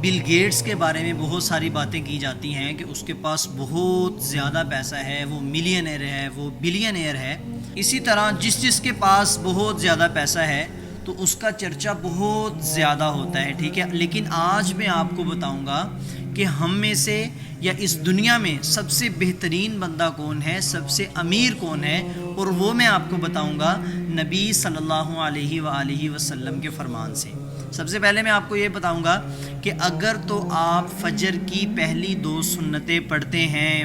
Bill Gates کے بارے میں بہت ساری باتیں کی جاتی ہیں کہ اس کے پاس بہت زیادہ پیسہ ہے، وہ ملینئر ہے، وہ بلینئر ہے۔ اسی طرح جس کے پاس بہت زیادہ پیسہ ہے تو اس کا چرچا بہت زیادہ ہوتا ہے، ٹھیک ہے۔ لیکن آج میں آپ کو بتاؤں گا کہ ہم میں سے یا اس دنیا میں سب سے بہترین بندہ کون ہے، سب سے امیر کون ہے، اور وہ میں آپ کو بتاؤں گا نبی صلی اللہ علیہ وآلہ وسلم کے فرمان سے۔ سب سے پہلے میں آپ کو یہ بتاؤں گا کہ اگر تو آپ فجر کی پہلی 2 سنتیں پڑھتے ہیں،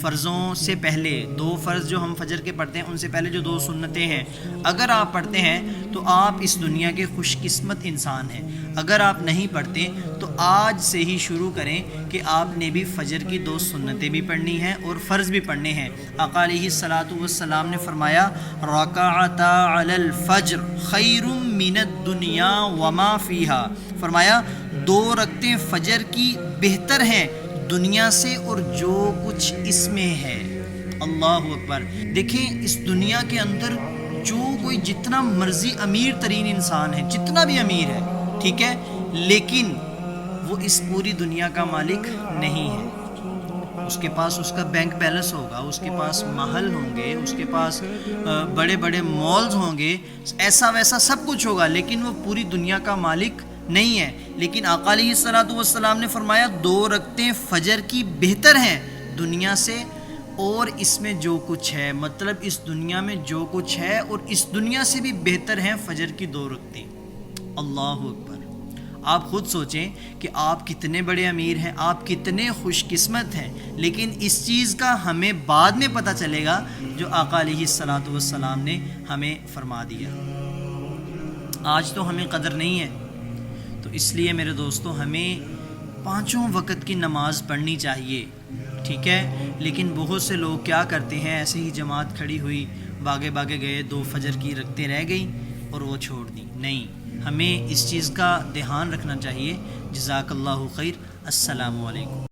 فرضوں سے پہلے 2 فرض جو ہم فجر کے پڑھتے ہیں ان سے پہلے جو 2 سنتیں ہیں اگر آپ پڑھتے ہیں تو آپ اس دنیا کے خوش قسمت انسان ہیں۔ اگر آپ نہیں پڑھتے تو آج سے ہی شروع کریں کہ آپ نے بھی فجر کی 2 سنتیں بھی پڑھنی ہیں اور فرض بھی پڑھنے ہیں۔ آقا علیہ الصلاۃ والسلام نے فرمایا رکعتا علی الفجر خیر من الدنیا وما فیہا، فرمایا 2 رکعتیں فجر کی بہتر ہیں دنیا سے اور جو کچھ اس میں ہے۔ اللہ اکبر۔ دیکھیں اس دنیا کے اندر جو کوئی جتنا مرضی امیر ترین انسان ہے، جتنا بھی امیر ہے، ٹھیک ہے، لیکن وہ اس پوری دنیا کا مالک نہیں ہے۔ اس کے پاس اس کا بینک بیلنس ہوگا، اس کے پاس محل ہوں گے، اس کے پاس بڑے بڑے مالز ہوں گے، ایسا ویسا سب کچھ ہوگا، لیکن وہ پوری دنیا کا مالک نہیں ہے۔ لیکن آقا علیہ الصلوۃ والسلام نے فرمایا 2 رکعتیں فجر کی بہتر ہیں دنیا سے اور اس میں جو کچھ ہے، مطلب اس دنیا میں جو کچھ ہے اور اس دنیا سے بھی بہتر ہیں فجر کی 2 رکعتیں۔ اللہ اکبر۔ آپ خود سوچیں کہ آپ کتنے بڑے امیر ہیں، آپ کتنے خوش قسمت ہیں، لیکن اس چیز کا ہمیں بعد میں پتہ چلے گا جو آقا علیہ الصلوۃ والسلام نے ہمیں فرما دیا۔ آج تو ہمیں قدر نہیں ہے، تو اس لیے میرے دوستو ہمیں 5 وقت کی نماز پڑھنی چاہیے، ٹھیک ہے۔ لیکن بہت سے لوگ کیا کرتے ہیں، ایسے ہی جماعت کھڑی ہوئی، باگے باگے گئے، 2 فجر کی رکعتیں رہ گئیں اور وہ چھوڑ دیں۔ نہیں، ہمیں اس چیز کا دھیان رکھنا چاہیے۔ جزاک اللہ خیر۔ السلام علیکم۔